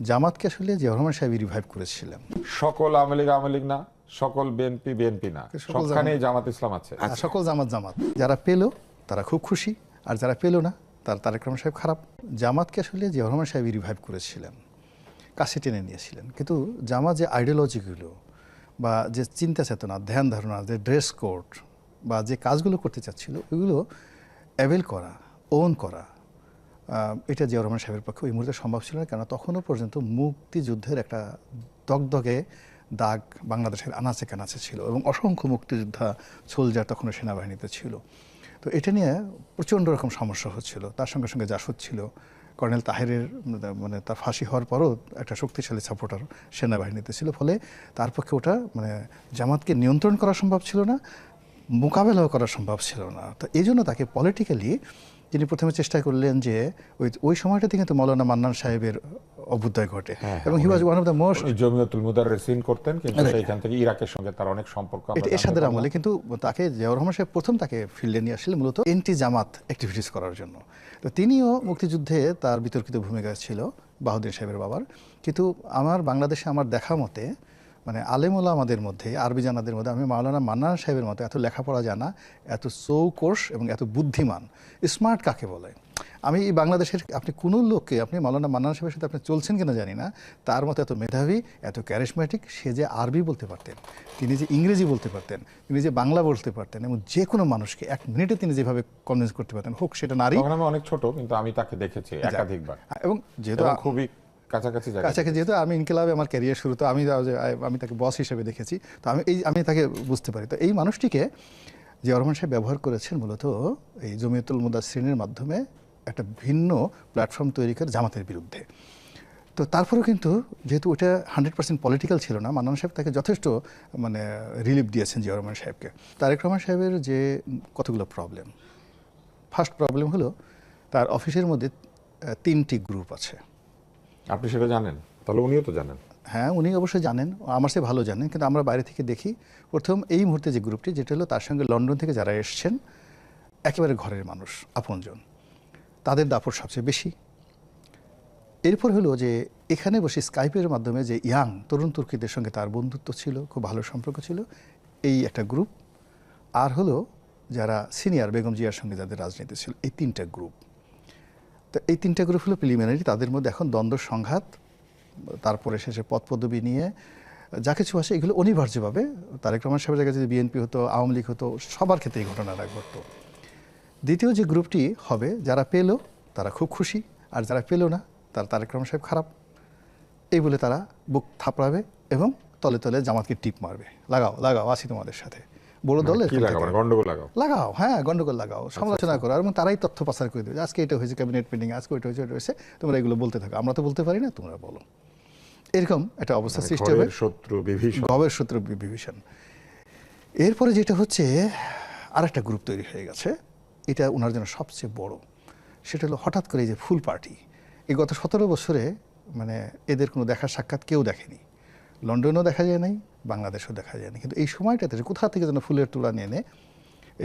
জামাতকে আসলে জিয়াউর রহমান সাহেব রিভাইভ করেছিলেন। সকল আওয়ামী লীগ না, সকল বিএনপি না, সবখানেই জামাত ইসলাম আছে। সকল জামাত যারা পেল তারা খুব খুশি, আর যারা পেল না তার তারেক রহমান সাহেব খারাপ। জামাতকে আসলে জিয়াউর রহমান সাহেব রিভাইভ করেছিলেন, কাছে টেনে নিয়েছিলেন। কিন্তু জামাত যে আইডিওলজিগুলো বা যে চিন্তা চেতনা, ধ্যান ধারণা, যে ড্রেস কোড বা যে কাজগুলো করতে চাচ্ছিল ওইগুলো অ্যাভেল করা, ওন করা, এটা জিয়াউর রহমান সাহেবের পক্ষে ওই মুহূর্তে সম্ভব ছিল না। কেন তখনও পর্যন্ত মুক্তিযুদ্ধের একটা দগদগে দাগ বাংলাদেশের আনাচে কানাচে ছিল এবং অসংখ্য মুক্তিযোদ্ধা সোলজার তখনও সেনাবাহিনীতে ছিল। তো এটা নিয়ে প্রচণ্ড রকম সমস্যা হচ্ছিল। তার সঙ্গে সঙ্গে জাসদ ছিল, কর্নেল তাহেরের মানে তার ফাঁসি হওয়ার পরও একটা শক্তিশালী সাপোর্টার সেনাবাহিনীতে ছিল। ফলে তার পক্ষে ওটা মানে জামাতকে নিয়ন্ত্রণ করা সম্ভব ছিল না, মোকাবেলাও করা সম্ভব ছিল না। তো এই জন্য তাকে পলিটিক্যালি তিনি প্রথমে চেষ্টা করলেন যে ওই সময়টাতে কিন্তু মৌলানা মান্নান সাহেবের অভ্যুদয় ঘটে এবং he was one of the most Jamiatul Mudarrisin করতেন, কিন্তু সেইখান থেকে ইরাকের সঙ্গে তার অনেক সম্পর্ক। এটা এরশাদের আমলে কিন্তু তাকে জিয়াউর রহমান সাহেব প্রথম তাকে ফিল্ডে নিয়ে আসলে মূলত এন্টি জামাত অ্যাক্টিভিটিস করার জন্য। তো তিনিও মুক্তিযুদ্ধে তার বিতর্কিত ভূমিকা ছিল বাহাউদ্দিন সাহেবের বাবার। কিন্তু আমার বাংলাদেশে আমার দেখা মতে মানে আলেম ওলামাদের মধ্যে, আরবি জানাদের মধ্যে আমি মাওলানা মান্নান সাহেবের মতো এত লেখাপড়া জানা, এত চৌকস এবং এত বুদ্ধিমান, স্মার্ট কাকে বলে, আমি এই বাংলাদেশের আপনি কোনো লোককে, আপনি মাওলানা মান্নান সাহেবের সাথে আপনি চলছেন কিনা জানি না, তার মতো এত মেধাবী, এত ক্যারিশম্যাটিক। সে যে আরবি বলতে পারতেন, তিনি যে ইংরেজি বলতে পারতেন, তিনি যে বাংলা বলতে পারতেন এবং যে কোনো মানুষকে এক মিনিটে তিনি যেভাবে কনভিন্স করতে পারতেন, হোক সেটা নারী। আমি অনেক ছোট, কিন্তু আমি তাকে দেখেছি একাধিকবার এবং যেহেতু খুবই কাছাকাছি, যেহেতু আমি ইনকিলাবে আমার ক্যারিয়ার শুরু, তো আমি তাকে বস হিসেবে দেখেছি। তো আমি তাকে বুঝতে পারি। তো এই মানুষটিকে জিয়াউর রহমান সাহেব ব্যবহার করেছেন মূলত এই জমিয়তুল মুদাসসিরিনের মাধ্যমে একটা ভিন্ন প্ল্যাটফর্ম তৈরি করে জামাতের বিরুদ্ধে। তো তারপরেও কিন্তু যেহেতু ওটা 100% পলিটিক্যাল ছিল না, মান্নান সাহেব তাকে যথেষ্ট মানে রিলিফ দিয়েছেন জিয়াউর রহমান সাহেবকে। তারেক রহমান সাহেবের যে কতগুলো প্রবলেম, ফার্স্ট প্রবলেম হলো তার অফিসের মধ্যে 3টি গ্রুপ আছে। আপনি সেটা জানেন? তাহলে উনিও তো জানেন। হ্যাঁ, উনি অবশ্যই জানেন, আমার চেয়ে ভালো জানেন। কিন্তু আমরা বাইরে থেকে দেখি, প্রথম এই মুহূর্তে যে গ্রুপটি, যেটা হলো তার সঙ্গে লন্ডন থেকে যারা এসছেন একেবারে ঘরের মানুষ, আপনজন, তাদের দাপট সবচেয়ে বেশি। এরপর হলো যে এখানে বসে স্কাইপের মাধ্যমে যে ইয়াং তরুণ তুর্কিদের সঙ্গে তার বন্ধুত্ব ছিল, খুব ভালো সম্পর্ক ছিল, এই একটা গ্রুপ। আর হলো যারা সিনিয়র বেগম জিয়ার সঙ্গে যাদের রাজনীতি ছিল, এই 3টা গ্রুপ। তো এই 3টা গ্রুপ হলো প্রিলিমিনারি, তাদের মধ্যে এখন দ্বন্দ্ব সংঘাত, তারপরে শেষে পদ পদবি নিয়ে যা কিছু আসে এগুলো অনিবার্যভাবে তারেক রহমান সাহেবের জায়গায় যদি বিএনপি হতো, আওয়ামী লীগ হতো, সবার ক্ষেত্রে এই ঘটনাটা ঘটতো। দ্বিতীয় যে গ্রুপটি হবে, যারা পেল তারা খুব খুশি, আর যারা পেল না তার তারেক রহমান সাহেব খারাপ, এই বলে তারা বুক থাপড়াবে এবং তলে তলে জামাতকে টিপ মারবে, লাগাও আছি তোমাদের সাথে, বড় দলে লাগাও, হ্যাঁ গন্ডগোল লাগাও, সমালোচনা করো, এবং তারাই তথ্য পাচার করে দেবে, আজকে এটা হয়েছে ক্যাবিনেট মিটিং, আজকে ওইটা হয়েছে, তোমরা এগুলো বলতে থাকো, আমরা তো বলতে পারি না, তোমরা বলো। এরকম একটা অবস্থা সৃষ্টি হবে, গবের শত্রু বিভীষণ। এরপরে যেটা হচ্ছে আরেকটা গ্রুপ তৈরি হয়ে গেছে, এটা ওনার জন্য সবচেয়ে বড়, সেটা হলো হঠাৎ করে এই যে ফুল পার্টি। এই গত 17 বছরে মানে এদের কোনো দেখার সাক্ষাৎ কেউ দেখেনি, লন্ডনেও দেখা যায় নাই, বাংলাদেশেও দেখা যায় না। কিন্তু এই সময়টাতে কোথা থেকে যেন ফুলের তোড়া নিয়ে এনে,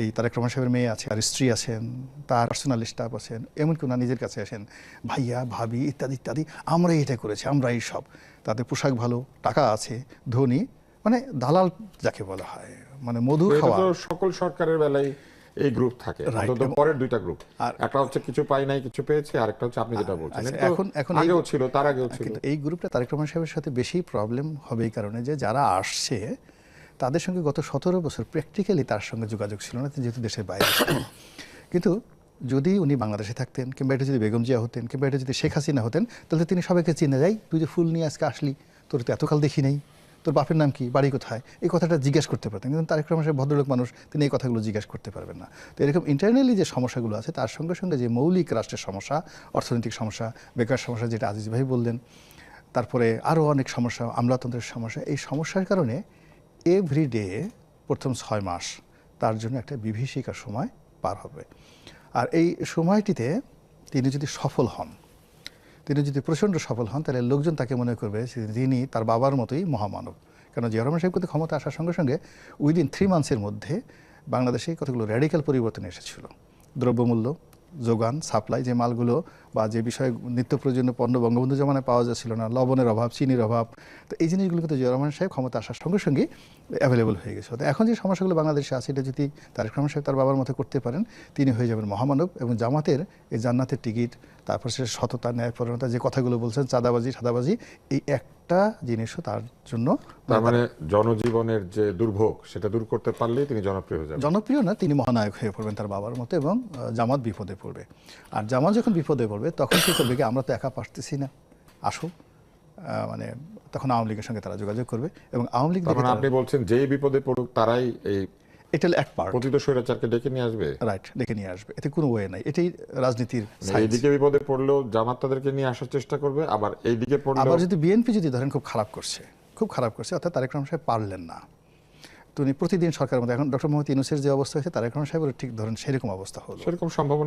এই তারেক রহমান সাহেবের মেয়ে আছে, আর স্ত্রী আছেন, তার পার্সোনাল স্টাফ আছেন, এমনকি ওনার নিজের কাছে আসেন, ভাইয়া ভাবি ইত্যাদি ইত্যাদি, আমরাই এটা করেছি, আমরাই সব, তাদের পোশাক ভালো, টাকা আছে, ধনী, মানে দালাল যাকে বলা হয়, মানে মধু খাওয়া। সকল সরকারের বেলায় এই গ্রুপ থাকে, পরের 2টা গ্রুপ, একটা হচ্ছে কিছু পাই নাই কিছু পেয়েছে, আর একটা হচ্ছে আপনি যেটা বলছেন এখন আগেও ছিল, তার আগেও ছিল। কিন্তু এই গ্রুপটা তারেক রহমান সাহেবের সাথে বেশি প্রবলেম হবে এই কারণে যে যারা আসছে তাদের সঙ্গে গত 17 বছর প্র্যাকটিক্যালি তার সঙ্গে যোগাযোগ ছিল না, যেহেতু দেশের বাইরে। কিন্তু যদি উনি বাংলাদেশে থাকতেন, কিংবা এটা যদি বেগম জিয়া হতেন, কিংবা এটা যদি শেখ হাসিনা হতেন, তাহলে তিনি সবাইকে চিনে যায়, তুই যে ফুল নিয়ে আজকে আসলি, তোর তো এতকাল দেখি নেই, তোর বাপের নাম কি, বাড়ি কোথায়, এই কথাটা জিজ্ঞেস করতে পারতেন। কিন্তু তারেক রহমান সাহেব ভদ্রলোক মানুষ, তিনি এই কথাগুলো জিজ্ঞেস করতে পারবেন না। তো এরকম ইন্টারনালি যে সমস্যাগুলো আছে, তার সঙ্গে সঙ্গে যে মৌলিক রাষ্ট্রের সমস্যা, অর্থনৈতিক সমস্যা, বেকার সমস্যা, যেটা আজিজ ভাই বললেন, তারপরে আরও অনেক সমস্যা, আমলাতন্ত্রের সমস্যা, এই সমস্যার কারণে এভরিডে প্রথম 6 মাস তার জন্য একটা বিভীষিকার সময় পার হবে। আর এই সময়টিতে তিনি যদি সফল হন, তিনি যদি প্রচণ্ড সফল হন, তাহলে লোকজন তাকে মনে করবে তিনি তার বাবার মতোই মহামানব। কেন জিয়াউর রহমান সাহেব কিন্তু ক্ষমতা আসার সঙ্গে সঙ্গে উইদিন 3 মান্থসের মধ্যে বাংলাদেশে কতগুলো র্যাডিক্যাল পরিবর্তন এসেছিল। দ্রব্যমূল্য, যোগান, সাপ্লাই, যে মালগুলো বা যে বিষয়ে নিত্য প্রয়োজনীয় পণ্য বঙ্গবন্ধু জমানায় পাওয়া যাচ্ছিল না, লবণের অভাব, চিনির অভাব, তো এই জিনিসগুলো কিন্তু জিয়াউর রহমান সাহেব ক্ষমতা আসার সঙ্গে সঙ্গে অ্যাভেলেবল হয়ে গেছে। তো এখন যে সমস্যাগুলো বাংলাদেশে আছে, এটা যদি তারেক রহমান সাহেব তার বাবার মতো করতে পারেন, তিনি হয়ে যাবেন মহামানব। এবং জামাতের এই জান্নাতের টিকিট, তারপর সে সততা, ন্যায়পরায়ণতা, যে কথাগুলো বলছেন, চাঁদাবাজি সাদাবাজি, এই একটা জিনিসও তার জন্য, তার মানে জনজীবনের যে দুর্ভোগ সেটা দূর করতে পারলেই তিনি জনপ্রিয় হয়ে যাবেন। জনপ্রিয় না, তিনি মহানায়ক হয়ে পড়বেন তার বাবার মতো, এবং জামাত বিপদে পড়বে। আর জামাত যখন বিপদে পড়বে তখন কি করবে, কি আমরা তো একা পারতেছি না, আসো, মানে তখন আওয়ামী লীগের সঙ্গে তারা যোগাযোগ করবে এবং আওয়ামী লীগ মানে আপনি বলছেন যেই বিপদে পড়ুক তারাই এই এটা হলো এক পার্ট, পতিত স্বৈরাচারকে ডেকে নিয়ে আসবে। রাইট, ডেকে নিয়ে আসবে, এতে কোনো ওয়ে নাই, এটাই রাজনীতির। এইদিকে বিপদে পড়লেও জামাত তাদেরকে নিয়ে আসার চেষ্টা করবে, আবার এইদিকে পড়লেও আবার যদি বিএনপি যদি ধরেন খুব খারাপ করছে, অর্থাৎ তারেক রহমান সাহেব পারলেন না, তো উনি প্রতিদিন সরকারের মধ্যে, এখন ডক্টর মোহাম্মদ ইউনূসের যে অবস্থা হয়েছে, তারেক রহমান সাহেবের ঠিক ধরেন সেরকম অবস্থা হলো, সেরকম সম্ভাবনা